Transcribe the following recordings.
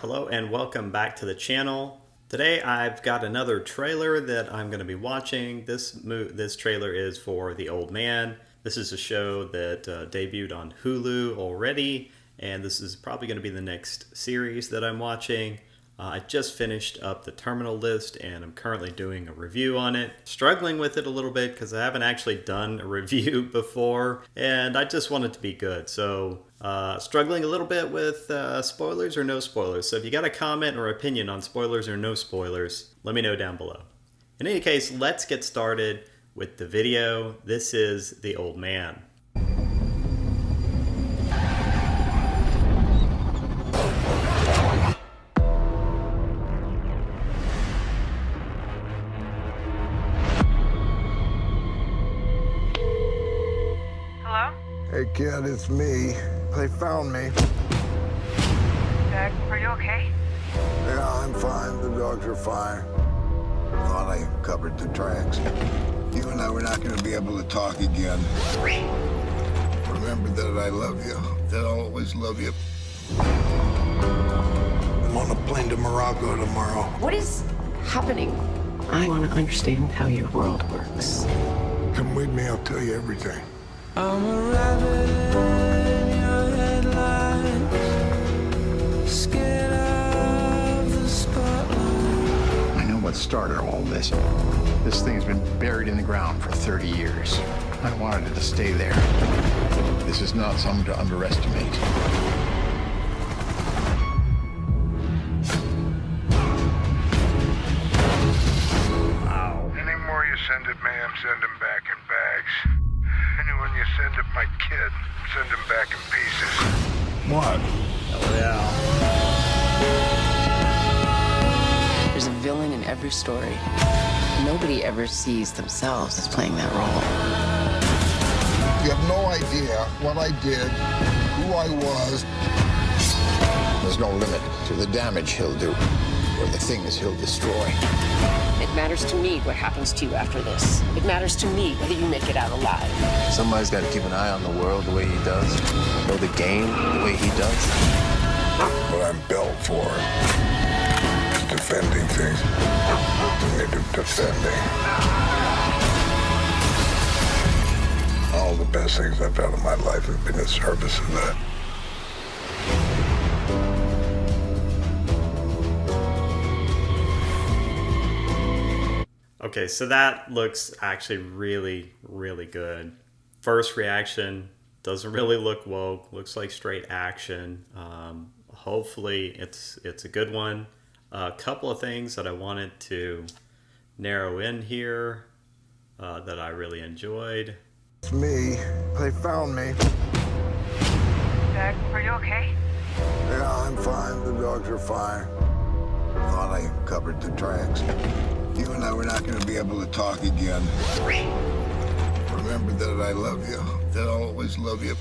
Hello and welcome back to the channel. Today I've got another trailer that I'm going to be watching. This trailer is for The Old Man. This is a show that debuted on Hulu already, and this is probably going to be the next series that I'm watching. I just finished up the terminal list and I'm currently doing a review on it. Struggling with it a little bit because I haven't actually done a review before and I just want it to be good. So struggling a little bit with spoilers or no spoilers. So if you got a comment or opinion on spoilers or no spoilers, let me know down below. In any case, let's get started with the video. This is The Old Man. Hey kid, it's me. They found me. Doug, are you okay? Yeah, I'm fine. The dogs are fine. Thought I covered the tracks. You and I were not going to be able to talk again. Remember that I love you. That I'll always love you. I'm on a plane to Morocco tomorrow. What is happening? I want to understand how your world works. Come with me, I'll tell you everything. I'm a rabbit in your headlights, scared of the spotlight. I know what started all this. This thing's been buried in the ground for 30 years. I wanted it to stay there. This is not something to underestimate. Wow. Any more you send it, ma'am, send them back in bags. Anyone you send it, my kid, send him back in pieces. What? Oh yeah. There's a villain in every story. Nobody ever sees themselves as playing that role. You have no idea what I did, who I was. There's no limit to the damage he'll do, or the things he'll destroy. It matters to me what happens to you after this. It matters to me whether you make it out alive. Somebody's got to keep an eye on the world the way he does, know the game the way he does. What I'm built for is defending things. I need to defending. All the best things I've done in my life have been in service of that. Okay, so that looks actually really, really good. First reaction, doesn't really look woke, looks like straight action. Hopefully it's a good one. A couple of things that I wanted to narrow in here that I really enjoyed. It's me. They found me. Doug, are you okay? Yeah, I'm fine. The dogs are fine. Thought I covered the tracks. You and I were not going to be able to talk again. Remember that I love you. That I'll always love you.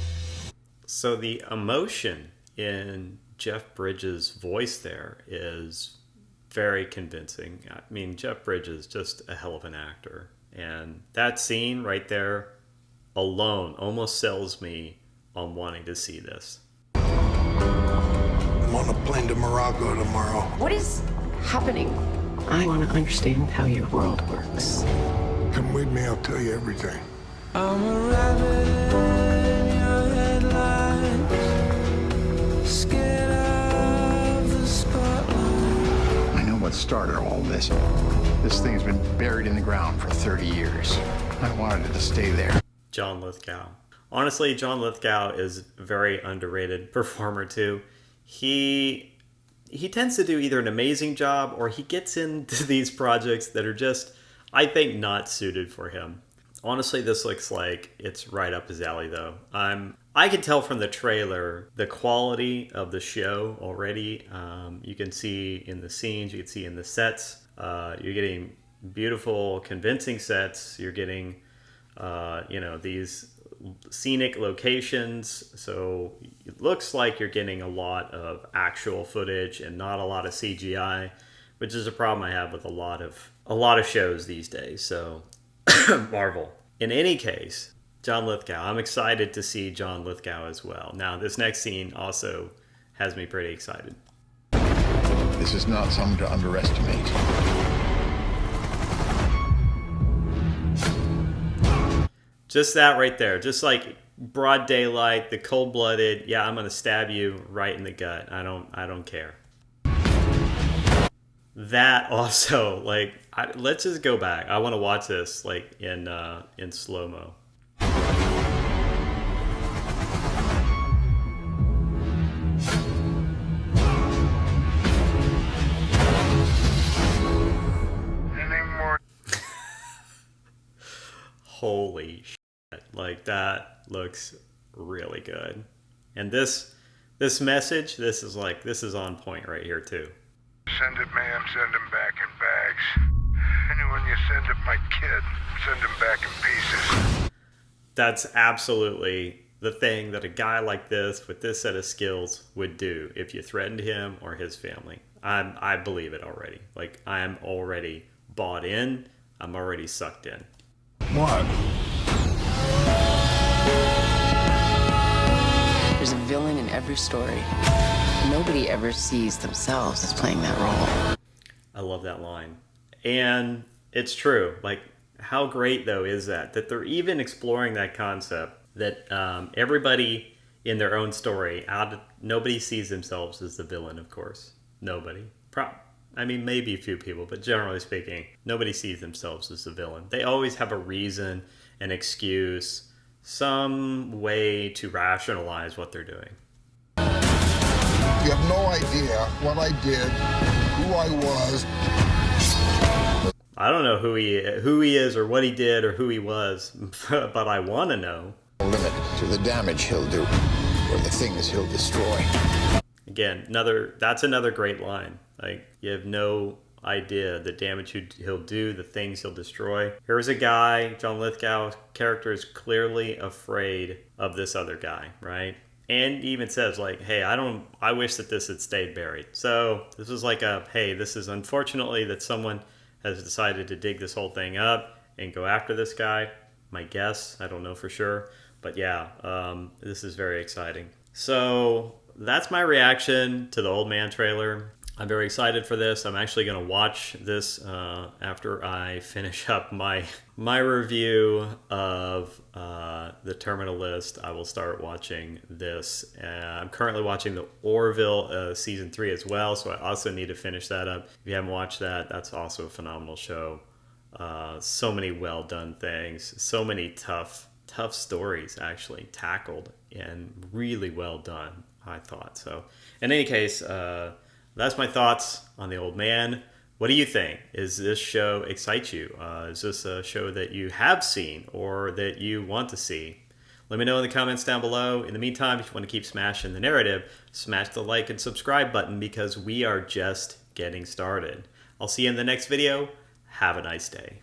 So the emotion in Jeff Bridges' voice there is very convincing. I mean, Jeff Bridges is just a hell of an actor. And that scene right there alone almost sells me on wanting to see this. I'm on a plane to Morocco tomorrow. What is happening? I want to understand how your world works. Come with me, I'll tell you everything. I'm a rabbit in your headlights, scared of the spotlight. I know what started all this. This thing's been buried in the ground for 30 years. I wanted it to stay there. John Lithgow. Honestly, John Lithgow is a very underrated performer too. He tends to do either an amazing job or he gets into these projects that are just, I think, not suited for him. Honestly, this looks like it's right up his alley though. I can tell from the trailer the quality of the show already. You can see in the scenes, you can see in the sets. You're getting beautiful, convincing sets. You're getting, these scenic locations. So it looks like you're getting a lot of actual footage and not a lot of CGI, which is a problem I have with a lot of shows these days. So Marvel. In any case, John Lithgow. I'm excited to see John Lithgow as well. Now, this next scene also has me pretty excited. This is not something to underestimate. Just that right there. Just like broad daylight, the cold-blooded, yeah, I'm gonna stab you right in the gut. I don't care. That also, like, let's just go back. I want to watch this like in slow-mo. Holy shit. Like, that looks really good. And this message, this is on point right here too. Send it, ma'am. Send him back in bags. And when you send it my kid, send him back in pieces. That's absolutely the thing that a guy like this with this set of skills would do if you threatened him or his family. I believe it already. Like, I am already bought in. I'm already sucked in. What? There's a villain in every story. Nobody ever sees themselves as playing that role. I love that line. And it's true. Like, how great, though, is that they're even exploring that concept that everybody in their own story, nobody sees themselves as the villain, of course. Nobody. I mean, maybe a few people, but generally speaking, nobody sees themselves as the villain. They always have a reason, an excuse, some way to rationalize what they're doing. You have no idea what I did, who I was. I don't know who he is or what he did or who he was, but I want to know. Limit to the damage he'll do, or the things he'll destroy. Again, that's another great line. Like, you have no idea the damage he'll do, the things he'll destroy. Here's a guy, John Lithgow's character is clearly afraid of this other guy, right? And he even says, like, hey, I wish that this had stayed buried. So this is like hey, this is unfortunately that someone has decided to dig this whole thing up and go after this guy. My guess, I don't know for sure. But yeah, this is very exciting. So that's my reaction to the Old Man trailer. I'm very excited for this. I'm actually going to watch this after I finish up my review of the Terminal List. I will start watching this. I'm currently watching the Orville season 3 as well, so I also need to finish that up. If you haven't watched that, that's also a phenomenal show. So many well done things, so many tough stories actually tackled and really well done, I thought. So in any case, that's my thoughts on The Old Man. What do you think? Is this show excite you? Is this a show that you have seen or that you want to see? Let me know in the comments down below. In the meantime, if you want to keep smashing the narrative, smash the like and subscribe button because we are just getting started. I'll see you in the next video. Have a nice day.